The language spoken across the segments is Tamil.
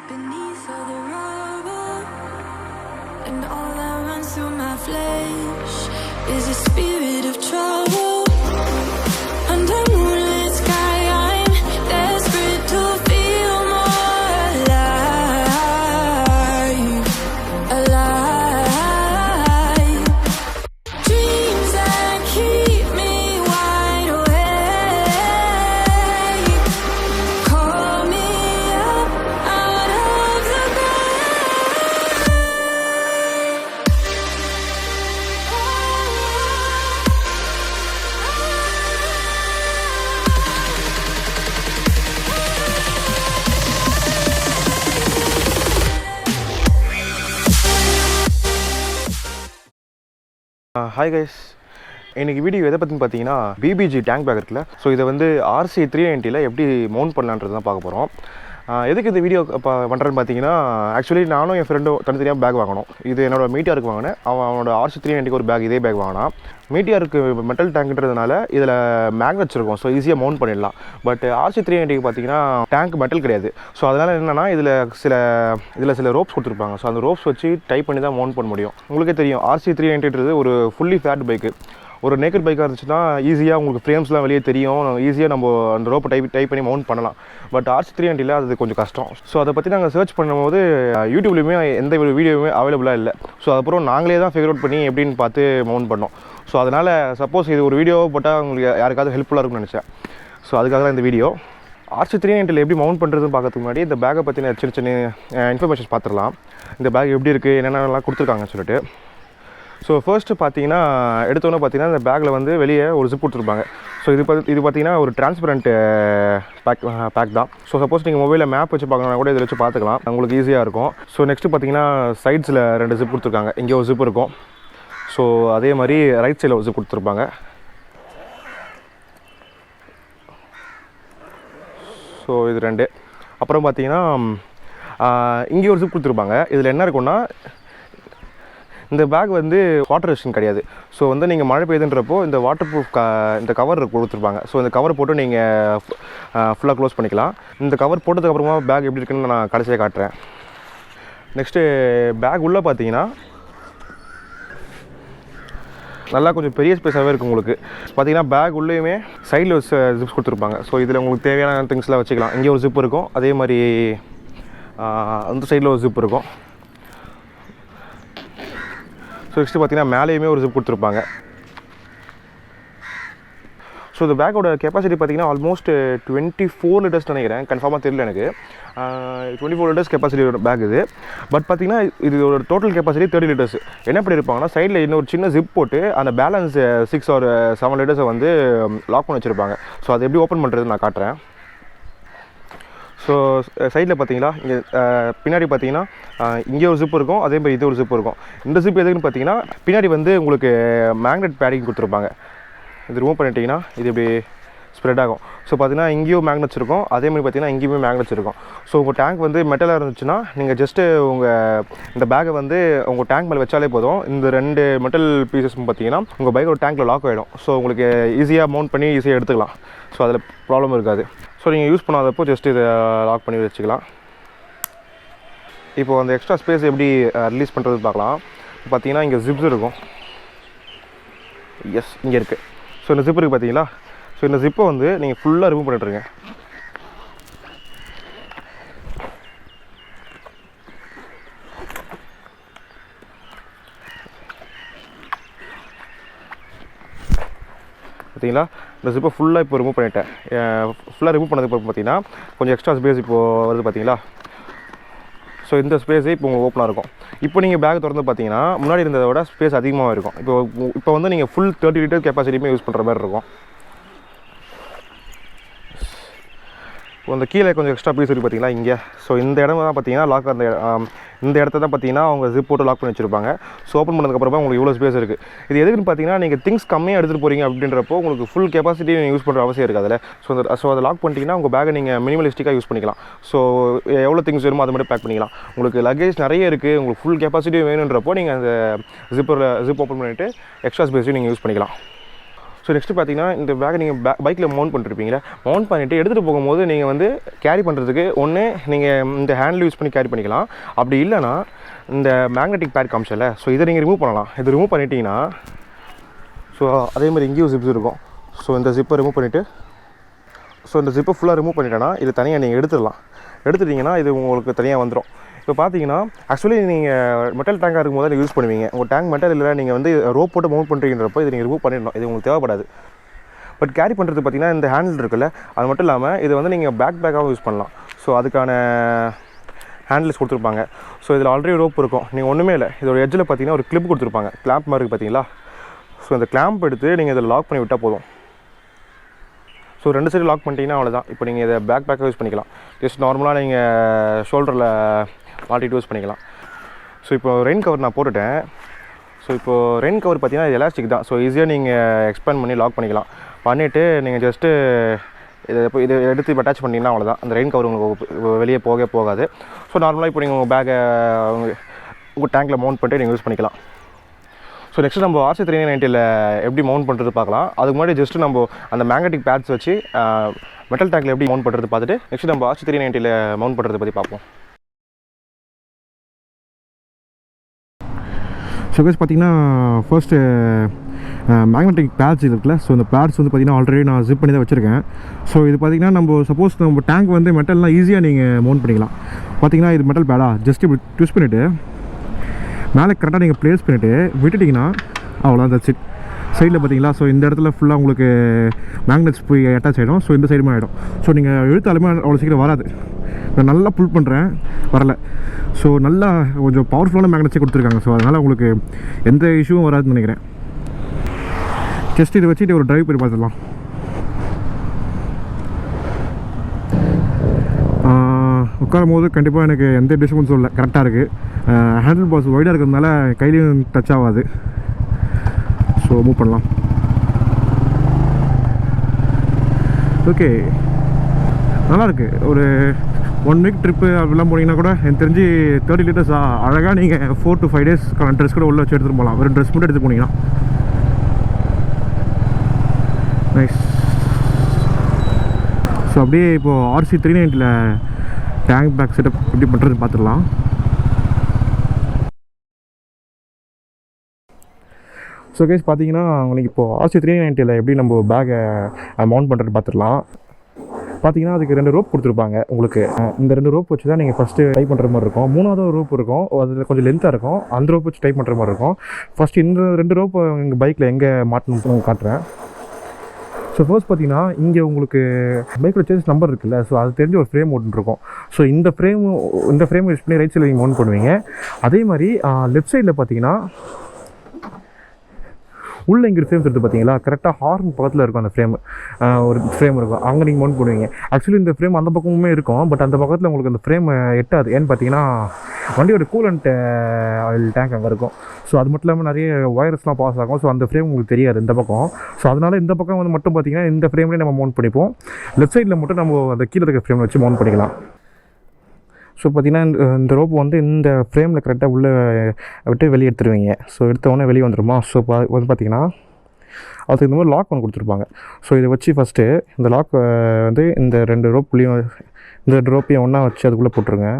beneath all the rubble, and all that runs through my flesh is a spirit of trouble. Under moonlit sky, I'm desperate to feel more alive, alive. Dreams that keep me wide awake, call me up out of the hi guys, இன்றைக்கி வீடியோ எதை பற்றின்னு பார்த்தீங்கன்னா BBG டேங்க் பேக் இருக்குல்ல. ஸோ இதை வந்து RC 390ல் எப்படி மவுண்ட் பண்ணலான்றது தான் பார்க்க போகிறோம். எதுக்கு இந்த வீடியோ பண்ணுறேன்னு பார்த்தீங்கன்னா, ஆக்சுவலி நானும் என் ஃப்ரெண்டும் தனித்தனியாக பேக் வாங்கணும். இது என்னோட மீட்டியாருக்கு வாங்கினேன். அவனோட RC 390க்கு ஒரு பேக், இதே பேக் வாங்கினான். மீட்டியாருக்கு மெட்டல் டேங்க்ன்றதுனால இதில் மேக்னெட்ஸ் இருக்கும், ஸோ ஈஸியாக மவுண்ட் பண்ணிடலாம். பட் RC 390க்கு பார்த்தீங்கன்னா டேங்க் மெட்டல் கிடையாது. ஸோ அதனால் என்னென்னா இதில் சில ரோப்ஸ் கொடுத்துருப்பாங்க. ஸோ அந்த ரோப்ஸ் வச்சு டைப் பண்ணி தான் மவுண்ட் பண்ண முடியும். உங்களுக்கே தெரியும், RC 390ன்றது ஒரு ஃபுல்லி ஃபேட் பைக்கு. ஒரு நேக்கட் பைக்காக இருந்துச்சுன்னா ஈஸியாக உங்களுக்கு ஃப்ரேம்ஸ்லாம் வெளியே தெரியும், ஈஸியாக நம்ம அந்த ரோப்பை டைப் பண்ணி மவுண்ட் பண்ணலாம். பட் RC 390ல் அது கொஞ்சம் கஷ்டம். ஸோ அதை பற்றி நாங்கள் சர்ச் பண்ணும்போது யூடியூப்லேயுமே எந்த ஒரு வீடியோவுமே அவைலபிளாக இல்லை. ஸோ அதுக்கப்புறம் நாங்களே தான் ஃபிகர் அவுட் பண்ணி எப்படின்னு பார்த்து மவுண்ட் பண்ணோம். ஸோ அதனால் சப்போஸ் இது ஒரு வீடியோ போட்டால் உங்களுக்கு யாருக்காவது ஹெல்ப்ஃபுல்லாக இருக்கும்னு நினச்சேன். ஸோ அதுக்காக தான் இந்த வீடியோ. RC 390ல் எப்படி மவுண்ட் பண்ணுறதுன்னு பார்க்கறதுக்கு முன்னாடி இந்த பேக்கை பற்றின சின்ன இன்ஃபர்மேஷன்ஸ் பார்த்துடலாம். இந்த பேக் எப்படி இருக்குது, என்னென்னலாம் கொடுத்துருக்காங்கன்னு சொல்லிட்டு. ஸோ ஃபர்ஸ்ட்டு பார்த்தீங்கன்னா, எடுத்தோன்னே பார்த்தீங்கன்னா இந்த பேக்கில் வந்து வெளியே ஒரு ஜிப் கொடுத்துருப்பாங்க. ஸோ இது பார்த்தீங்கன்னா ஒரு டிரான்ஸ்பரண்ட் பேக் தான். ஸோ சப்போஸ் நீங்கள் மொபைலில் மேப் வச்சு பார்க்கணுன்னா கூட இதில் வச்சு பார்த்துக்கலாம், உங்களுக்கு ஈஸியாக இருக்கும். ஸோ நெக்ஸ்ட்டு பார்த்தீங்கன்னா சைட்ஸில் 2 ஜிப் கொடுத்துருக்காங்க. இங்கே ஒரு ஜிப் இருக்கும். ஸோ அதே மாதிரி ரைட் சைடில் ஒரு ஜிப் கொடுத்துருப்பாங்க. ஸோ இது 2. அப்புறம் பார்த்தீங்கன்னா இங்கே ஒரு ஜிப் கொடுத்துருப்பாங்க. இதில் என்ன இருக்குன்னா, இந்த பேக் வந்து வாட்டர் ரெசிஸ்டன்ட் கிடையாது. ஸோ வந்து நீங்கள் மழை பெய்யுதுன்றப்போ இந்த வாட்டர் ப்ரூஃப் இந்த கவர் கொடுத்துருப்பாங்க. ஸோ இந்த கவர் போட்டு நீங்கள் ஃபுல்லாக க்ளோஸ் பண்ணிக்கலாம். இந்த கவர் போட்டதுக்கப்புறமா பேக் எப்படி இருக்குன்னு நான் கடைசியாக காட்டுறேன். நெக்ஸ்ட்டு பேக் உள்ளே பார்த்தீங்கன்னா நல்லா கொஞ்சம் பெரிய ஸ்பேஸாகவே இருக்கும். உங்களுக்கு பார்த்தீங்கன்னா பேக் உள்ளேயுமே சைடில் ஜிப்ஸ் கொடுத்துருப்பாங்க. ஸோ இதில் உங்களுக்கு தேவையான திங்ஸ்லாம் வச்சுக்கலாம். இங்கே ஒரு ஜிப் இருக்கும், அதே மாதிரி அந்த சைடில் ஒரு ஜிப் இருக்கும். ஸோ நெக்ஸ்ட்டு பார்த்தீங்கன்னா மேலேயுமே ஒரு ஜிப் கொடுத்துருப்பாங்க. ஸோ இந்த பேக்கோட கெப்பாசிட்டி பார்த்தீங்கன்னா ஆல்மோஸ்ட் 24 லிட்டர்ஸ் நினைக்கிறேன், கன்ஃபார்மாக தெரியல எனக்கு. 24 லிட்டர்ஸ் கெப்பாசிட்டியோட பேக் இது. பட் பார்த்தீங்கன்னா இதோட டோட்டல் கெப்பாசிட்டி 30 லிட்டர்ஸ். என்ன பண்ணியிருப்பாங்கன்னா, சைடில் இன்னொரு சின்ன ஜிப் போட்டு அந்த பேலன்ஸ் 6 or 7 லிட்டர்ஸை வந்து லாக் பண்ணி வச்சுருப்பாங்க. ஸோ அதை எப்படி ஓப்பன் பண்ணுறது நான் காட்டுறேன். ஸோ சைடில் பார்த்தீங்களா, இங்கே பின்னாடி பார்த்தீங்கன்னா இங்கே ஒரு ஜிப் இருக்கும், அதே மாதிரி இது ஒரு ஜிப் இருக்கும். இந்த ஜிப் எதுக்குன்னு பார்த்தீங்கன்னா, பின்னாடி வந்து உங்களுக்கு மேக்னெட் பேடிங் கொடுத்துருப்பாங்க. இது ரிமூவ் பண்ணிட்டீங்கன்னா இது இப்படி ஸ்ப்ரெட் ஆகும். ஸோ பார்த்தீங்கன்னா இங்கேயும் மேக்னெட்ஸ் இருக்கும், அதே மாதிரி பார்த்தீங்கன்னா இங்கேயுமே மேக்னெட்ஸ் இருக்கும். ஸோ உங்கள் டேங்க் வந்து மெட்டலாக இருந்துச்சுன்னா நீங்கள் ஜஸ்ட்டு இந்த பேக்கை வந்து உங்கள் டேங்க் மேலே வச்சாலே போதும். இந்த 2 மெட்டல் பீசஸ் பார்த்தீங்கன்னா உங்கள் பைக்கோட டேங்க்கில் லாக் ஆகிடும். ஸோ உங்களுக்கு ஈஸியாக மவுண்ட் பண்ணி ஈஸியாக எடுத்துக்கலாம். ஸோ அதில் ப்ராப்ளம் இருக்காது. ஸோ நீங்கள் யூஸ் பண்ணாதப்போ ஜஸ்ட் இதை லாக் பண்ணி வச்சுக்கலாம். இப்போது அந்த எக்ஸ்ட்ரா ஸ்பேஸ் எப்படி ரிலீஸ் பண்ணுறது பார்க்கலாம். பார்த்தீங்கன்னா இங்கே ஜிப்ஸ் இருக்கும். எஸ், இங்கே இருக்குது. ஸோ இந்த ஜிப் இருக்குது பார்த்தீங்களா. ஸோ இந்த ஜிப்பை வந்து நீங்கள் ஃபுல்லாக ரிமூவ் பண்ணிட்டுருங்க. பார்த்தீங்களா, இந்த ஜிப்பை ஃபுல்லாக இப்போ ரிமூவ் பண்ணிட்டேன். ஃபுல்லாக ரிமூவ் பண்ணதுக்கு அப்புறம் பார்த்தீங்கன்னா கொஞ்சம் எக்ஸ்ட்ரா ஸ்பேஸ் இப்போது வருது பார்த்தீங்களா. ஸோ இந்த ஸ்பேஸே இப்போ உங்களுக்கு ஓப்பனாக இருக்கும். இப்போ நீங்கள் பேக் திறந்து பார்த்தீங்கன்னா முன்னாடி இருந்ததை விட ஸ்பேஸ் அதிகமாக இருக்கும். இப்போ வந்து நீங்கள் ஃபுல் 30 லிட்டர் கெப்பாசிட்டியுமே யூஸ் பண்ணுற மாதிரி இருக்கும். இப்போ இந்த கீழே கொஞ்சம் எக்ஸ்ட்ரா பீஸ் இருக்குது பார்த்தீங்களா இங்கே. ஸோ இந்த இடம் தான் பார்த்தீங்கன்னா லாக், இந்த இடத்த தான் பார்த்தீங்கன்னா அவங்க ஜிப் போட்டு லாக் பண்ணி வச்சுருப்பாங்க. ஸோ ஓப்பன் பண்ணதுக்கப்புறமா உங்களுக்கு இவ்வளோ ஸ்பேஸ் இருக்குது. இது எதுக்குன்னு பார்த்தீங்கன்னா, நீங்கள் திங்ஸ் கம்மியாக எடுத்துகிட்டு போகிறீங்க அப்படின்றப்போ உங்களுக்கு ஃபுல் கெப்பாசிட்டி யூஸ் பண்ணுற அவசியம் இருக்குது அதில். ஸோ அதை லாக் பண்ணிட்டீங்கன்னா உங்கள் பேக்கை நீங்கள் மினிமலிஸ்டிக்காக யூஸ் பண்ணிக்கலாம். ஸோ எவ்வளோ திங்ஸ் வேணுமோ அது மட்டும் பேக் பண்ணிக்கலாம். உங்களுக்கு லக்கேஜ் நிறைய இருக்குது, உங்களுக்கு ஃபுல் கெப்பாசிட்டி வேணுன்றப்போ நீங்கள் அந்த ஜிப் ஓப்பன் பண்ணிவிட்டு எக்ஸ்ட்ரா ஸ்பேஸையும் நீங்கள் யூஸ் பண்ணிக்கலாம். ஸோ நெக்ஸ்ட்டு பார்த்தீங்கன்னா இந்த பேக்கை நீங்கள் பைக்கில் மவுண்ட் பண்ணிருப்பீங்களா, மவுண்ட் பண்ணிவிட்டு எடுத்துகிட்டு போகும்போது நீங்கள் வந்து கேரி பண்ணுறதுக்கு ஒன்று நீங்கள் இந்த ஹேண்டில் யூஸ் பண்ணி கேரி பண்ணிக்கலாம். அப்படி இல்லைனா இந்த மேக்னெட்டிக் பேட் காமிச்சல, ஸோ இதை நீங்கள் ரிமூவ் பண்ணலாம். இது ரிமூவ் பண்ணிட்டீங்கன்னா ஸோ அதே மாதிரி இங்கேயும் ஜிப்ஸ் இருக்கும். ஸோ இந்த ஜிப்பை ரிமூவ் பண்ணிவிட்டு இந்த ஜிப்பை ஃபுல்லாக ரிமூவ் பண்ணிட்டேன்னா இது தனியாக நீங்கள் எடுத்துட்டிங்கன்னா இது உங்களுக்கு தனியாக வந்துடும். இப்போ பார்த்தீங்கன்னா ஆக்சுவலி நீங்கள் மெட்டல் டேங்காக இருக்கும்போது அதை யூஸ் பண்ணுவீங்க. உங்கள் டேங்க் மெட்டல் இல்லை, நீங்கள் வந்து ரோப் போட்டு மவுண்ட் பண்ணுறீங்கிறப்போ இதை நீங்கள் ரிமூவ் பண்ணிடணும். இது உங்களுக்கு தேவைப்படாது. பட் கேரி பண்ணுறது பார்த்தீங்கன்னா இந்த ஹேண்டில் இருக்குல்ல, அது மட்டும் இல்லாமல் இது வந்து நீங்கள் பேக்காகவும் யூஸ் பண்ணலாம். ஸோ அதுக்கான ஹேண்டில்ஸ் கொடுத்துருப்பாங்க. ஸோ இதில் ஆல்ரெடி ரோப் இருக்கும். நீங்கள் ஒன்றுமே இல்லை, இதோட எட்ஜில் பார்த்தீங்கன்னா ஒரு கிளிப் கொடுத்துருப்பாங்க, கிளாம்ப் மாதிரி பார்த்தீங்களா. ஸோ அந்த கிளாம்ப் எடுத்து நீங்கள் இதில் லாக் பண்ணி விட்டால் போதும். ஸோ 2 சைடு லாக் பண்ணிட்டீங்கன்னா அவ்வளோதான். இப்போ நீங்கள் இதை பேக்காக யூஸ் பண்ணிக்கலாம். ஜஸ்ட் நார்மலாக நீங்கள் ஷோல்டரில் மாட்டிட்டு யூஸ் பண்ணிக்கலாம். ஸோ இப்போ ரெயின் கவர் நான் போட்டுட்டேன். ஸோ இப்போது ரெயின் கவர் பார்த்தீங்கன்னா இது எலாஸ்டிக் தான். ஸோ ஈஸியாக நீங்கள் எக்ஸ்பேண்ட் பண்ணி லாக் பண்ணிவிட்டு நீங்கள் ஜஸ்ட்டு இதை எடுத்து இப்போ அட்டாச் பண்ணிங்கன்னா அவ்வளோதான். அந்த ரெயின் கவர் உங்களுக்கு வெளியே போகாது. ஸோ நார்மலாக இப்போ நீங்கள் உங்கள் பேக்கை உங்கள் டேங்க்கில் மவுண்ட் பண்ணிட்டு நீங்கள் யூஸ் பண்ணிக்கலாம். ஸோ நெக்ஸ்ட்டு நம்ம RC 390 எப்படி மவுண்ட் பண்ணுறது பார்க்கலாம். அதுக்கு முன்னாடி ஜஸ்ட்டு நம்ம அந்த மேக்னெட்டிக் பேட்ஸ் வச்சு மெட்டல் டேங்க்கில் எப்படி மவுண்ட் பண்ணுறது பார்த்துட்டு நெக்ஸ்ட்டு நம்ம RC 390 மவுண்ட் பண்ணுறதை பற்றி பார்ப்போம். ஸோ கைஸ் பார்த்தீங்கன்னா ஃபர்ஸ்ட்டு மேக்னெட்டிக் பேட்ஸ் இருக்குல்ல. ஸோ இந்த பேட்ஸ் வந்து பார்த்திங்கன்னா ஆல்ரெடி நான் ஜிப் பண்ணி தான் வச்சுருக்கேன். ஸோ இது பார்த்திங்கன்னா நம்ம டேங்க் வந்து மெட்டல்லாம் ஈஸியாக நீங்கள் மவுண்ட் பண்ணிக்கலாம். பார்த்திங்கன்னா இது மெட்டல் பேடா, ஜஸ்ட் இப்படி ட்விஸ்ட் பண்ணிவிட்டு மேலே கரெக்டாக நீங்கள் ப்ளேஸ் பண்ணிவிட்டு விட்டுட்டிங்கன்னா அவ்வளோதான். That's it. சைடில் பார்த்தீங்களா, ஸோ இந்த இடத்துல ஃபுல்லாக உங்களுக்கு மேக்னெட்ஸ் போய் அட்டாச் ஆகிடும். ஸோ இந்த சைடுமே ஆகிடும். ஸோ நீங்கள் இழுத்தாலுமே அவ்வளோ சீக்கிரம் வராது. நான் நல்லா புல் பண்ணுறேன், வரல. ஸோ நல்லா கொஞ்சம் பவர்ஃபுல்லான மேக்னெட்ஸே கொடுத்துருக்காங்க. ஸோ அதனால் உங்களுக்கு எந்த இஷ்யூவும் வராதுன்னு நினைக்கிறேன். ஜஸ்ட் இதை வச்சுட்டு ஒரு ட்ரைவ் பண்ணி பார்த்துடலாம். உட்காரும் போது கண்டிப்பாக எனக்கு எந்த டிஸ்டர்பன்ஸும் இல்லை, கரெக்டாக இருக்குது. ஹேண்டில் பாஸ் ஒய்டாக இருக்கிறதுனால கையிலையும் டச் ஆகாது. ஸோ மூவ் பண்ணலாம். ஓகே, நல்லாயிருக்கு. ஒரு 1 வீக் ட்ரிப்பு அப்படிலாம் போனீங்கன்னா கூட எனக்கு தெரிஞ்சு 30 லிட்டர்ஸ் அழகாக நீங்கள் 4 to 5 days ட்ரெஸ் கூட உள்ளே வச்சு எடுத்துகிட்டு போகலாம். ஒரு ட்ரெஸ் மட்டும் எடுத்து போனீங்கன்னா. நைஸ். ஸோ அப்படியே இப்போது RC 390 டேங்க் பேக் செட்டப் எப்படி பண்ணுறது பார்த்துடலாம். ஸோ கைஸ் பார்த்தீங்கன்னா உங்களுக்கு இப்போது RC 390 எப்படி நம்ம பேக்கை மவுண்ட் பண்ணுறது பார்த்துடலாம். பார்த்தீங்கன்னா அதுக்கு 2 ரோப் கொடுத்துருப்பாங்க உங்களுக்கு. இந்த 2 ரோப் வச்சு தான் நீங்கள் ஃபஸ்ட்டு டைப் பண்ணுற மாதிரி இருக்கும். 3வது ரோப் இருக்கும், அதில் கொஞ்சம் லென்த்தாக இருக்கும். அந்த ரோப் வச்சு டைப் பண்ணுற மாதிரி இருக்கும். ஃபஸ்ட்டு இந்த 2 ரோப் எங்கள் பைக்கில் எங்கே மாட்டணும்னு காட்டுறேன். ஸோ ஃபர்ஸ்ட் பார்த்தீங்கன்னா இங்கே உங்களுக்கு பைக்கோட சேஸ் நம்பர் இருக்குல்ல, ஸோ அது தெரிஞ்ச ஒரு ஃப்ரேம் ஒன்றுருக்கும். ஸோ இந்த ஃப்ரேம் யூஸ் பண்ணி ரைட் சைடில் நீங்கள் மவுண்ட் பண்ணுவீங்க. அதே மாதிரி லெஃப்ட் சைடில் பார்த்தீங்கன்னா உள்ளே இங்கே ஃப்ரேம்ஸ் எடுத்து பார்த்தீங்களா, கரெக்டாக ஹார்ன் பக்கத்தில் இருக்கும். அந்த ஒரு ஃப்ரேம் இருக்கும், அங்கே நீங்கள் மவுண்ட் பண்ணுவீங்க. ஆக்சுவலி இந்த ஃப்ரேம் அந்த பக்கமுமே இருக்கும், பட் அந்த பக்கத்தில் உங்களுக்கு அந்த ஃப்ரேம் எட்டாது. ஏன்னு பார்த்தீங்கன்னா வண்டியோட கூலண்ட் ஆயில் டேங்க் அங்கே இருக்கும். ஸோ அது மட்டும் இல்லாமல் நிறைய ஒயர்ஸ்லாம் பாஸ் ஆகும். ஸோ அந்த ஃப்ரேம் உங்களுக்கு தெரியாது இந்த பக்கம். ஸோ அதனால் இந்த பக்கம் வந்து மட்டும் பார்த்தீங்கன்னா இந்த ஃப்ரேம்லேயே நம்ம மவுண்ட் பண்ணிப்போம். லெஃப்ட் சைடில் மட்டும் நம்ம அந்த கீழே இருக்க ஃப்ரேம் வச்சு மவுண்ட் பண்ணிக்கலாம். ஸோ பார்த்திங்கன்னா இந்த ரோப் வந்து இந்த ஃப்ரேமில் கரெக்டாக உள்ளே விட்டு வெளியே எடுத்துருவீங்க. ஸோ எடுத்தவொடனே வெளியே வந்துடுமா. ஸோ வந்து பார்த்திங்கன்னா அதுக்கு இந்த மாதிரி லாக் ஒன்று கொடுத்துருப்பாங்க. ஸோ இதை வச்சு ஃபஸ்ட்டு இந்த லாக் வந்து இந்த 2 ரோப்பையும் ஒன்றா வச்சு அதுக்குள்ளே போட்டுருங்க.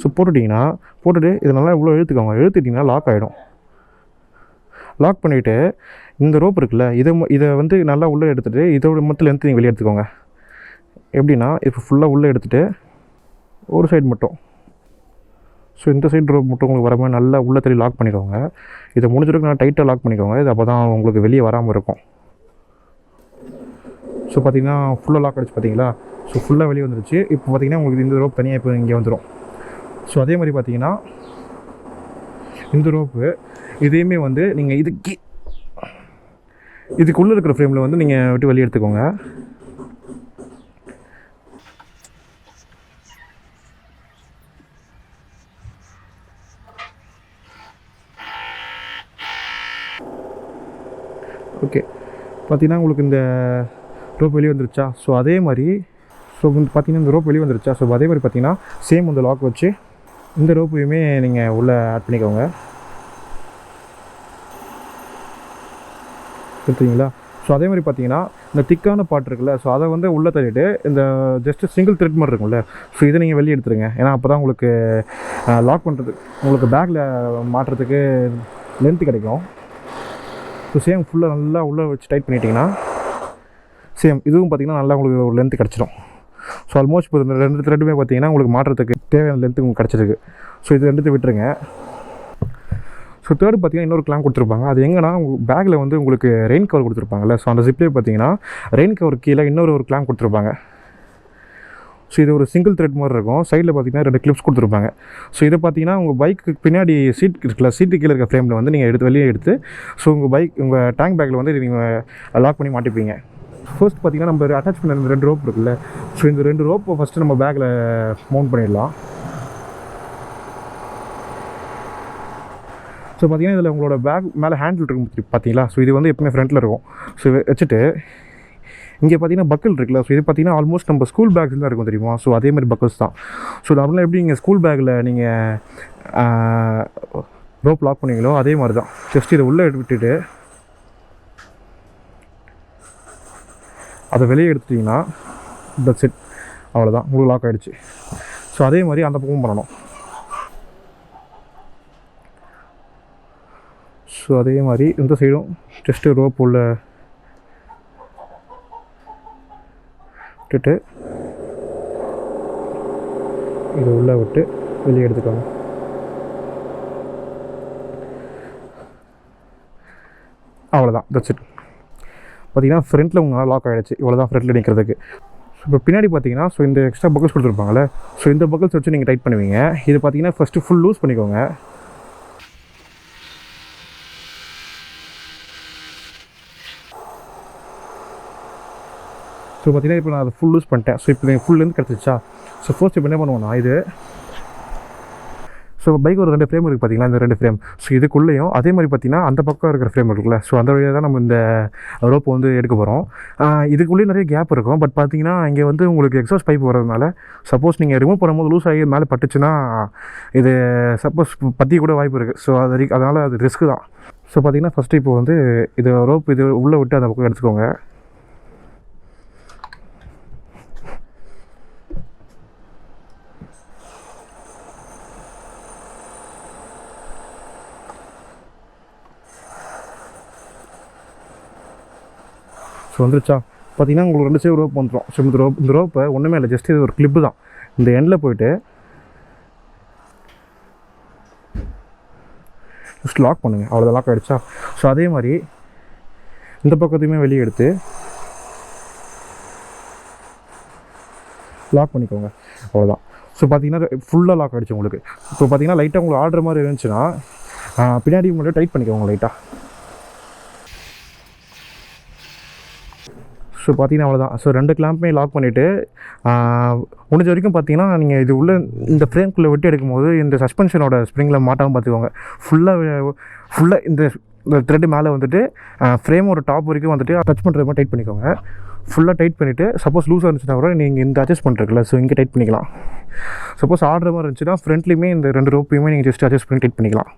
ஸோ போட்டுட்டு இதை நல்லா இவ்வளோ இழுத்துட்டிங்கன்னா லாக் ஆகிடும். லாக் பண்ணிவிட்டு இந்த ரோப் இருக்குல்ல, இதை வந்து நல்லா உள்ளே எடுத்துகிட்டு இதோட மொத்தம் லென்த்து நீங்கள் வெளியே எடுத்துக்கோங்க. எப்படின்னா இப்போ ஃபுல்லாக உள்ளே எடுத்துகிட்டு ஒரு சைடு மட்டும், ஸோ இந்த சைடு ரோப் மட்டும் உங்களுக்கு வர மாதிரி நல்லா உள்ளே தள்ளி லாக் பண்ணிக்கோங்க. இதை முடிஞ்சிருக்கு நல்லா டைட்டாக லாக் பண்ணிக்கோங்க. இது அப்போ தான் உங்களுக்கு வெளியே வராமல் இருக்கும். ஸோ பார்த்திங்கன்னா ஃபுல்லாக லாக் அடிச்சு பார்த்தீங்களா. ஸோ ஃபுல்லாக வெளியே வந்துருச்சு. இப்போ பார்த்திங்கன்னா உங்களுக்கு இந்த ரோப் தனியாக இப்போ இங்கே வந்துடும். ஸோ அதே மாதிரி பார்த்திங்கன்னா இந்த ரோப்பு இதையுமே வந்து நீங்கள் இதுக்குள்ளே இருக்கிற ஃப்ரேமில் வந்து நீங்கள் விட்டு வெளியே எடுத்துக்கோங்க. ஓகே, பார்த்தீங்கன்னா உங்களுக்கு இந்த ரோப் வெளியே வந்துருச்சா. ஸோ அதே மாதிரி பார்த்தீங்கன்னா இந்த ரோப் வெளியே வந்துருச்சா. ஸோ அதே மாதிரி பார்த்தீங்கன்னா சேம் இந்த லாக் வச்சு இந்த ரோப்பையுமே நீங்கள் உள்ளே ஆட் பண்ணிக்கோங்க. எடுத்துங்களா. ஸோ அதே மாதிரி பார்த்தீங்கன்னா இந்த திக்கான பார்ட் இருக்குல்ல, ஸோ அதை வந்து உள்ளே தள்ளிட்டு இந்த ஜஸ்ட்டு சிங்கிள் த்ரெட் மாதிரி இருக்கும்ல, ஸோ இதை நீங்கள் வெளியே எடுத்துருங்க. ஏன்னா அப்போ தான் உங்களுக்கு லாக் பண்ணுறது, உங்களுக்கு பேக்கில் மாட்டுறதுக்கு லென்த்து கிடைக்கும். ஸோ சேம் ஃபுல்லாக நல்லா உள்ளே வச்சு டைட் பண்ணிட்டீங்கன்னா சேம் இதுவும் பார்த்திங்கன்னா நல்லா உங்களுக்கு ஒரு லென்த்து கிடச்சிடும். ஸோ ஆல்மோஸ்ட் இப்போ இந்த 2 த்ரெட்டுமே பார்த்தீங்கன்னா உங்களுக்கு மாட்டுறதுக்கு தேவையான லென்த்து உங்களுக்கு கிடச்சிருக்கு. ஸோ இது 2 விட்டுருங்க. ஸோ தேர்டு பார்த்தீங்கன்னா இன்னொரு கிளாம் கொடுத்துருப்பாங்க. அது எங்கன்னா உங்கள் பேக்கில் வந்து உங்களுக்கு ரெயின் கவர் கொடுத்துருப்பாங்கல்ல, ஸோ அந்த ஜிப்லேயே பார்த்தீங்கன்னா ரெயின் கவர் கீழே இன்னொரு கிளாம் கொடுத்துருப்பாங்க. ஸோ இது ஒரு சிங்கிள் த்ரெட் மாதிரி இருக்கும். சைடில் பார்த்தீங்கன்னா 2 கிளிப்ஸ் கொடுத்துருப்பாங்க. ஸோ இதை பார்த்தீங்கன்னா உங்கள் பைக்கு பின்னாடி சீட் இருக்குல்ல, சீட்டு கீழே இருக்க ஃப்ரேமில் வந்து நீங்கள் வெளியே எடுத்து ஸோ உங்கள் டேங்க் பேக்கில் வந்து நீங்கள் லாக் பண்ணி மாட்டிப்பீங்க. ஃபர்ஸ்ட் பார்த்தீங்கன்னா நம்ம அட்டாச் பண்ண இந்த 2 ரோப் இருக்குல்ல, ஸோ இந்த 2 ரோப்பை ஃபஸ்ட்டு நம்ம பேக்கில் மவுண்ட் பண்ணிடலாம். ஸோ பார்த்தீங்கன்னா இதில் உங்களோட பேக் மேலே ஹேண்டில் இருக்கும் பார்த்தீங்களா, ஸோ இது வந்து எப்பவுமே ஃப்ரண்ட்டில் இருக்கும். ஸோ வச்சுட்டு இங்கே பார்த்தீங்கன்னா பக்கிள் இருக்குல்ல, ஸோ இது பார்த்தீங்கன்னா ஆல்மோஸ்ட் நம்ம ஸ்கூல் பேக்ஸில் தான் இருக்கும் தெரியுமா. ஸோ அதே மாதிரி பக்கிள்ஸ் தான். ஸோ நார்மலாக எப்படி நீங்கள் ஸ்கூல் பேக்கில் நீங்கள் ரோப் லாக் பண்ணுவீங்களோ அதே மாதிரி தான். ஜஸ்ட் இதை உள்ளே விட்டுட்டு அதை வெளியே எடுத்துட்டிங்கன்னா தட்ஸ் இட், அவ்வளோதான், உங்களுக்கு லாக் ஆகிடுச்சு. ஸோ அதே மாதிரி அந்த பக்கமும் பண்ணணும். ஸோ அதே மாதிரி இந்த சைடும் ஜஸ்ட்டு ரோப் உள்ள விட்டுட்டு இது உள்ளே விட்டு வெளியே எடுத்துக்கோங்க. அவ்வளோதான், தட்ஸ் இட். பார்த்தீங்கன்னா ஃப்ரண்ட்டில் உங்களால் லாக் ஆகிடுச்சு. இவ்வளோ தான் ஃப்ரண்ட்டில் நிற்கிறதுக்கு. ஸோ இப்போ பின்னாடி பார்த்தீங்கன்னா ஸோ இந்த எக்ஸ்ட்ரா பக்கல்ஸ் கொடுத்துருப்பாங்கள்ல, ஸோ இந்த பக்கல்ஸ் வச்சு நீங்கள் டைட் பண்ணுவீங்க. இது பார்த்தீங்கன்னா ஃபஸ்ட்டு ஃபுல் லூஸ் பண்ணிக்கோங்க. ஸோ பார்த்தீங்கன்னா இப்போ நான் அதை ஃபுல் லூஸ் பண்ணிட்டேன். ஸோ இப்போ நீங்கள் ஃபுல்லேருந்து கிடச்சிச்சா. ஸோ ஃபர்ஸ்ட் இப்போ என்ன பண்ணுவோன்னா இது ஸோ பைக் ஒரு 2 ஃப்ரேம் இருக்குது பார்த்தீங்களா, இந்த 2 ஃப்ரேம். ஸோ இதுக்குள்ளேயும் அதே மாதிரி பார்த்தீங்கன்னா அந்த பக்கம் இருக்கிற ஃப்ரேம் இருக்குல்ல, ஸோ அந்த வழியாக தான் நம்ம இந்த ரோப்பை வந்து எடுக்க போகிறோம். இதுக்குள்ளேயே நிறைய கேப் இருக்கும். பட் பார்த்தீங்கன்னா இங்கே வந்து உங்களுக்கு எக்ஸாஸ்ட் பைப் வரதுனால சப்போஸ் நீங்கள் ரிமூவ் பண்ணும்போது லூஸ் ஆகி மேலே பட்டுச்சுன்னா இது சப்போஸ் பற்றி கூட வாய்ப்பு இருக்குது. ஸோ அதனால் அது ரிஸ்க்கு தான். ஸோ பார்த்தீங்கன்னா ஃபஸ்ட்டு இப்போ வந்து இது ரோப் இது உள்ளே விட்டு அந்த பக்கம் எடுத்துக்கோங்க. ஸோ வந்துருச்சா. பார்த்தீங்கன்னா உங்களுக்கு 2 சைடு ரோப் வந்துடும். ஸோ இந்த ரோப்பை ஒன்றுமே இல்லை, ஜஸ்ட் இது ஒரு கிளிப்பு தான். இந்த எண்டில் போய்ட்டு ஜஸ்ட் லாக் பண்ணுங்கள். அவ்வளோதான், லாக் ஆகிடுச்சா. ஸோ அதே மாதிரி இந்த பக்கத்தையுமே வெளியே எடுத்து லாக் பண்ணிக்கோங்க. அவ்வளோதான். ஸோ பார்த்தீங்கன்னா ஃபுல்லாக லாக் ஆகிடுச்சு உங்களுக்கு. இப்போ பார்த்தீங்கன்னா லைட்டாக உங்களுக்கு ஆடுற மாதிரி இருந்துச்சுன்னா பின்னாடி உங்கள்கிட்ட டைட் பண்ணிக்கோங்க லைட்டாக. ஸோ பார்த்தீங்கன்னா அவ்வளோதான். ஸோ 2 கிளாம்புமே லாக் பண்ணிவிட்டு முடிஞ்ச வரைக்கும் பார்த்தீங்கன்னா நீங்கள் இது உள்ள இந்த ஃப்ரேம்குள்ளே விட்டு எடுக்கும்போது இந்த சஸ்பென்ஷனோட ஸ்ப்ரிங்கில் மாட்டாமல் பார்த்துக்கோங்க. ஃபுல்லாக இந்த த்ரெட்டு மேலே வந்துட்டு ஃப்ரேமோட டாப் வரைக்கும் வந்துட்டு டச் பண்ணுற மாதிரி டைட் பண்ணிக்கோங்க. ஃபுல்லாக டைட் பண்ணிவிட்டு சப்போஸ் லூஸாக இருந்துச்சுன்னா கூட நீங்கள் இந்த அட்ஜஸ்ட் பண்ணுறதுல ஸோ இங்கே டைட் பண்ணிக்கலாம். சப்போஸ் ஆடுற மாதிரி இருந்துச்சுன்னா ஃப்ரண்ட்லேயுமே இந்த 2 ரோப்பையுமே நீங்கள் ஜஸ்ட் அட்ஜஸ்ட் பண்ணி டைட் பண்ணிக்கலாம்.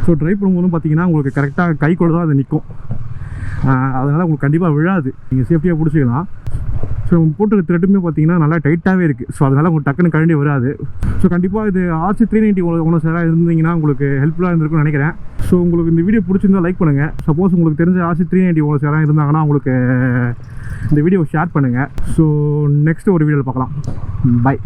ஸோ ட்ரைவ் பண்ணும்போதும் பார்த்தீங்கன்னா உங்களுக்கு கரெக்டாக கை கூட தான் அது நிற்கும். அதனால் உங்களுக்கு கண்டிப்பாக விழாது, நீங்கள் சேஃப்டியாக பிடிச்சிக்கலாம். ஸோ போட்டுருக்க த்ரெட்டுமே பார்த்தீங்கன்னா நல்லா டைட்டாகவே இருக்குது. ஸோ அதனால் உங்களுக்கு டக்குன்னு கழண்டி வராது. ஸோ கண்டிப்பாக இது RC 390 ஒன்று சாராக இருந்தீங்கன்னா உங்களுக்கு ஹெல்ப்ஃபுல்லாக இருந்திருக்குன்னு நினைக்கிறேன். ஸோ உங்களுக்கு இந்த வீடியோ பிடிச்சிருந்தா லைக் பண்ணுங்கள். சப்போஸ் உங்களுக்கு தெரிஞ்ச RC 390 ஒன்று சாராக இருந்தாங்கன்னா உங்களுக்கு இந்த வீடியோ ஷேர் பண்ணுங்கள். ஸோ நெக்ஸ்ட்டு ஒரு வீடியோவில் பார்க்கலாம். பை.